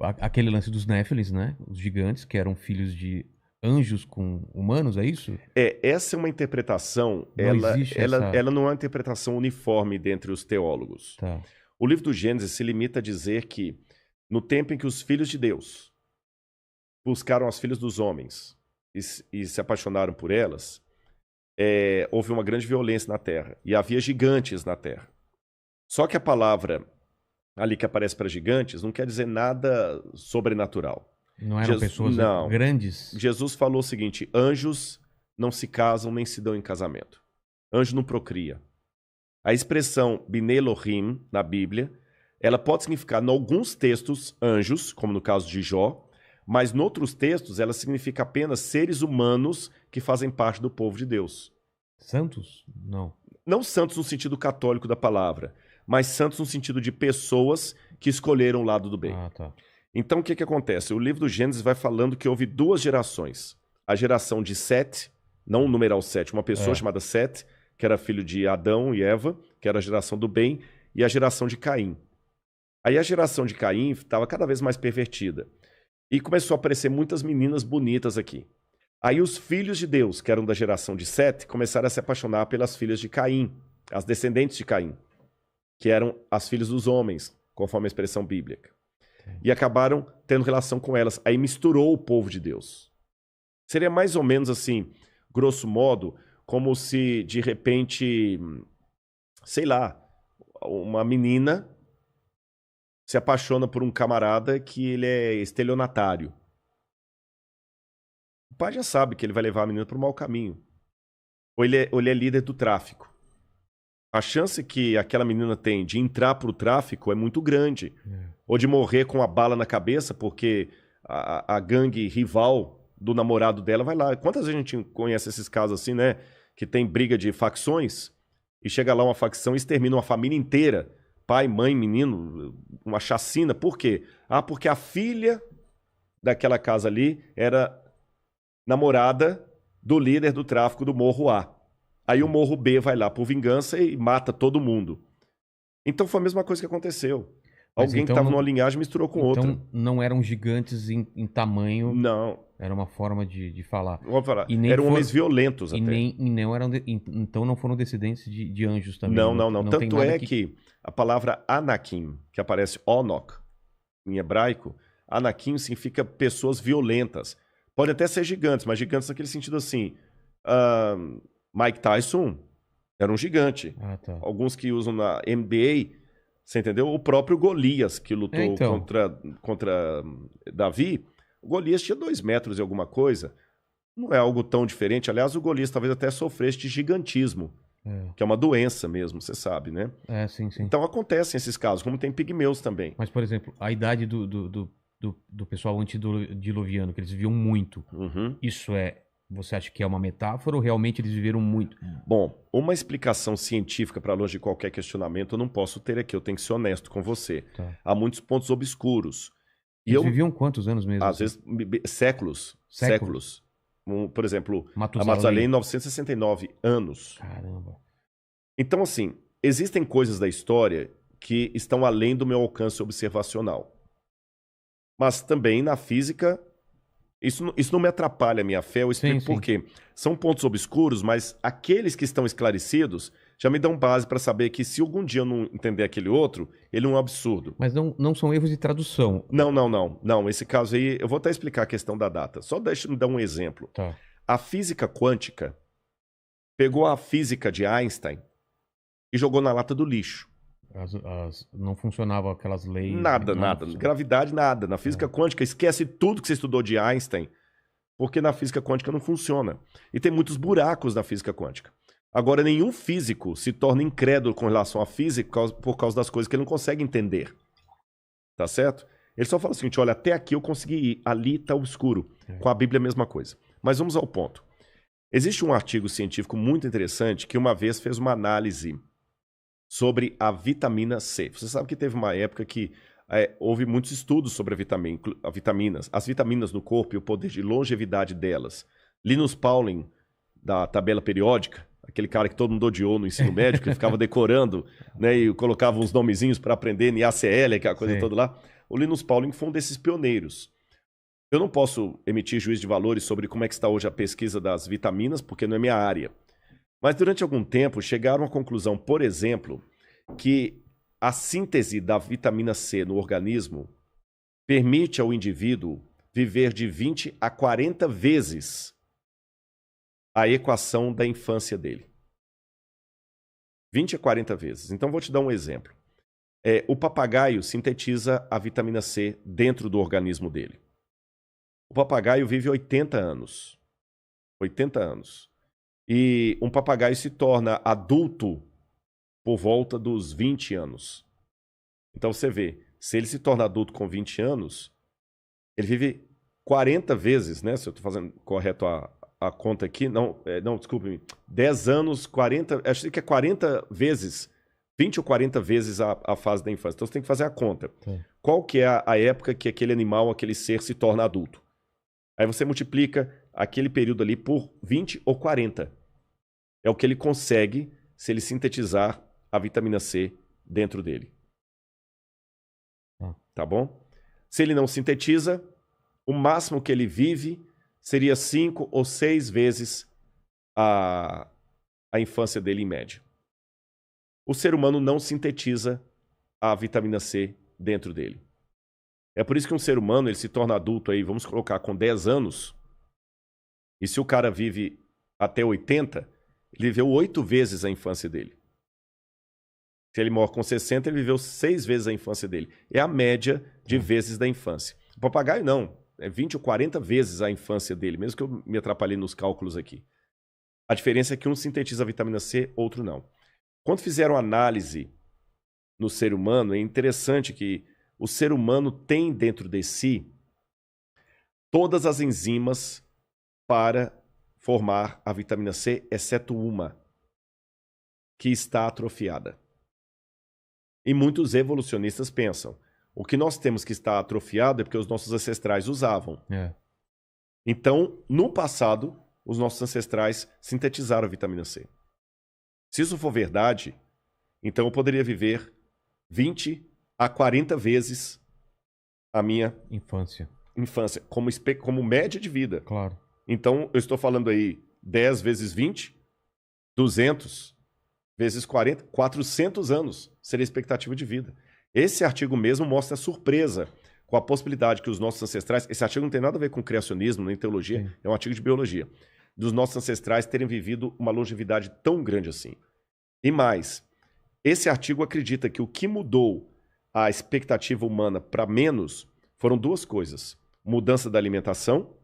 Aquele lance dos Néfilins, né? Os gigantes, que eram filhos de anjos com humanos, é isso? Essa é uma interpretação, Não existe essa. ela não é uma interpretação uniforme dentre os teólogos. Tá. O livro do Gênesis se limita a dizer que, no tempo em que os filhos de Deus buscaram as filhas dos homens e se apaixonaram por elas, houve uma grande violência na terra e havia gigantes na terra. Só que a palavra ali que aparece para gigantes não quer dizer nada sobrenatural. Não eram pessoas não. grandes? Jesus falou o seguinte: anjos não se casam nem se dão em casamento. Anjo não procria. A expressão Bnei Elohim na Bíblia, ela pode significar, em alguns textos, anjos, como no caso de Jó, mas em outros textos ela significa apenas seres humanos que fazem parte do povo de Deus. Santos? Não. Não santos no sentido católico da palavra, mas santos no sentido de pessoas que escolheram o lado do bem. Ah, tá. Então, o que acontece? O livro do Gênesis vai falando que houve duas gerações. A geração de Sete, não o numeral 7, uma pessoa chamada Sete, que era filho de Adão e Eva, que era a geração do bem, e a geração de Caim. Aí a geração de Caim estava cada vez mais pervertida. E começou a aparecer muitas meninas bonitas aqui. Aí os filhos de Deus, que eram da geração de Sete, começaram a se apaixonar pelas filhas de Caim, as descendentes de Caim, que eram as filhas dos homens, conforme a expressão bíblica. E acabaram tendo relação com elas. Aí misturou o povo de Deus. Seria mais ou menos assim, grosso modo, como se de repente, sei lá, uma menina se apaixona por um camarada que ele é estelionatário. O pai já sabe que ele vai levar a menina para o mau caminho. Ou ele é líder do tráfico. A chance que aquela menina tem de entrar para o tráfico é muito grande. Ou de morrer com a bala na cabeça, porque a gangue rival do namorado dela vai lá. Quantas vezes a gente conhece esses casos assim, né? Que tem briga de facções e chega lá uma facção e extermina uma família inteira. Pai, mãe, menino, uma chacina. Por quê? Porque a filha daquela casa ali era namorada do líder do tráfico do Morro A. Aí o Morro B vai lá por vingança e mata todo mundo. Então foi a mesma coisa que aconteceu. Alguém que estava numa linhagem misturou com outra. Então não eram gigantes em tamanho. Não. Era uma forma de falar. Vou falar. Eram homens violentos até. Então não foram descendentes de anjos também. Não. Tanto é que a palavra Anakim, que aparece Onok em hebraico, Anakim significa pessoas violentas. Pode até ser gigantes, mas gigantes naquele sentido assim. Mike Tyson era um gigante. Ah, tá. Alguns que usam na NBA, você entendeu? O próprio Golias, que lutou contra Davi, o Golias tinha 2 metros e alguma coisa. Não é algo tão diferente. Aliás, o Golias talvez até sofresse de gigantismo, que é uma doença mesmo, você sabe, né? Sim. Então acontecem esses casos, como tem pigmeus também. Mas, por exemplo, a idade do pessoal antediluviano, que eles viviam muito, isso você acha que é uma metáfora ou realmente eles viveram muito? Bom, uma explicação científica para longe de qualquer questionamento eu não posso ter aqui, eu tenho que ser honesto com você. Tá. Há muitos pontos obscuros. Eles viviam quantos anos mesmo? Às vezes, séculos. Por exemplo, a Matusalém, 969 anos. Caramba. Então, assim, existem coisas da história que estão além do meu alcance observacional. Mas também na física... Isso não me atrapalha a minha fé, eu explico por quê. São pontos obscuros, mas aqueles que estão esclarecidos já me dão base para saber que se algum dia eu não entender aquele outro, ele é um absurdo. Mas não são erros de tradução. Não. Esse caso aí, eu vou até explicar a questão da data. Só deixa eu dar um exemplo. Tá. A física quântica pegou a física de Einstein e jogou na lata do lixo. Não funcionavam aquelas leis. Nada. Gravidade, nada. Na física quântica, esquece tudo que você estudou de Einstein, porque na física quântica não funciona. E tem muitos buracos na física quântica. Agora, nenhum físico se torna incrédulo com relação à física por causa das coisas que ele não consegue entender. Tá certo? Ele só fala o seguinte: olha, até aqui eu consegui ir, ali está obscuro. Com a Bíblia é a mesma coisa. Mas vamos ao ponto. Existe um artigo científico muito interessante que uma vez fez uma análise sobre a vitamina C. Você sabe que teve uma época que houve muitos estudos sobre vitaminas, as vitaminas no corpo e o poder de longevidade delas. Linus Pauling, da tabela periódica, aquele cara que todo mundo odiou no ensino médio, que ficava decorando, né, e colocava uns nomezinhos para aprender NaCl, aquela coisa toda lá. O Linus Pauling foi um desses pioneiros. Eu não posso emitir juízo de valores sobre como é que está hoje a pesquisa das vitaminas, porque não é minha área. Mas durante algum tempo chegaram à conclusão, por exemplo, que a síntese da vitamina C no organismo permite ao indivíduo viver de 20 a 40 vezes a equação da infância dele. 20 a 40 vezes. Então vou te dar um exemplo. O papagaio sintetiza a vitamina C dentro do organismo dele. O papagaio vive 80 anos. 80 anos. E um papagaio se torna adulto por volta dos 20 anos. Então você vê, se ele se torna adulto com 20 anos, ele vive 40 vezes, né? Se eu estou fazendo correto a conta aqui, não, desculpe-me, 10 anos, 40, acho que é 40 vezes, 20 ou 40 vezes a fase da infância. Então você tem que fazer a conta. Sim. Qual que é a época que aquele animal, aquele ser se torna adulto? Aí você multiplica aquele período ali por 20 ou 40. É o que ele consegue se ele sintetizar a vitamina C dentro dele. Tá bom? Se ele não sintetiza, o máximo que ele vive seria 5 ou 6 vezes a infância dele em média. O ser humano não sintetiza a vitamina C dentro dele. É por isso que um ser humano ele se torna adulto aí, vamos colocar, com 10 anos. E se o cara vive até 80, ele viveu 8 vezes a infância dele. Se ele morre com 60, ele viveu 6 vezes a infância dele. É a média de vezes da infância. O papagaio não. É 20 ou 40 vezes a infância dele, mesmo que eu me atrapalhei nos cálculos aqui. A diferença é que um sintetiza a vitamina C, outro não. Quando fizeram análise no ser humano, é interessante que o ser humano tem dentro de si todas as enzimas para formar a vitamina C, exceto uma, que está atrofiada. E muitos evolucionistas pensam, o que nós temos que estar atrofiado é porque os nossos ancestrais usavam. Então, no passado, os nossos ancestrais sintetizaram a vitamina C. Se isso for verdade, então eu poderia viver 20 a 40 vezes a minha infância como média de vida. Claro. Então, eu estou falando aí 10 vezes 20, 200 vezes 40, 400 anos seria a expectativa de vida. Esse artigo mesmo mostra a surpresa com a possibilidade que os nossos ancestrais... Esse artigo não tem nada a ver com criacionismo, nem teologia, sim, é um artigo de biologia. Dos nossos ancestrais terem vivido uma longevidade tão grande assim. E mais, esse artigo acredita que o que mudou a expectativa humana para menos foram duas coisas. Mudança da alimentação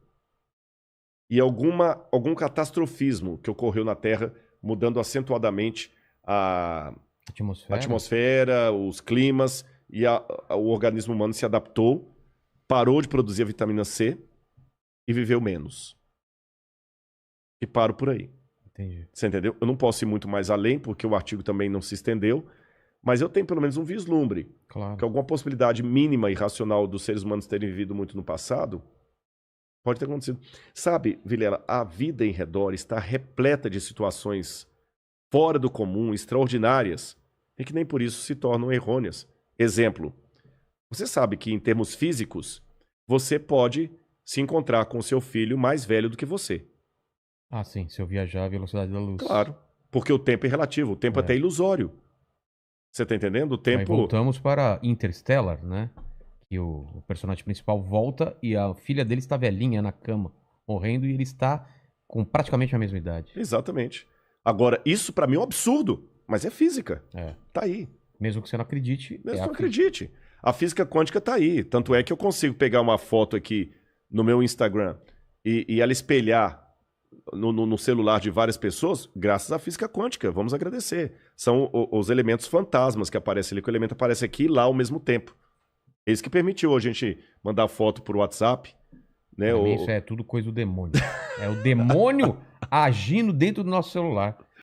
e algum catastrofismo que ocorreu na Terra, mudando acentuadamente a atmosfera, os climas, e o organismo humano se adaptou, parou de produzir a vitamina C e viveu menos. E paro por aí. Entendi. Você entendeu? Eu não posso ir muito mais além, porque o artigo também não se estendeu, mas eu tenho pelo menos um vislumbre. Claro. Que alguma possibilidade mínima e racional dos seres humanos terem vivido muito no passado pode ter acontecido. Sabe, Vilela, a vida em redor está repleta de situações fora do comum, extraordinárias, e que nem por isso se tornam errôneas. Exemplo, você sabe que em termos físicos, você pode se encontrar com seu filho mais velho do que você. Ah, sim, se eu viajar a velocidade da luz. Claro, porque o tempo é relativo, o tempo é até ilusório. Você está entendendo? O tempo... Aí voltamos para Interstellar, né? Que o personagem principal volta e a filha dele está velhinha na cama, morrendo, e ele está com praticamente a mesma idade. Exatamente. Agora, isso para mim é um absurdo, mas é física. Tá aí. Mesmo que você não acredite. Mesmo que não acredite. A física quântica tá aí. Tanto é que eu consigo pegar uma foto aqui no meu Instagram e ela espelhar no celular de várias pessoas, graças à física quântica. Vamos agradecer. São os elementos fantasmas que aparecem ali, que o elemento aparece aqui e lá ao mesmo tempo. É isso que permitiu a gente mandar foto por WhatsApp. Né? Isso é tudo coisa do demônio. É o demônio agindo dentro do nosso celular.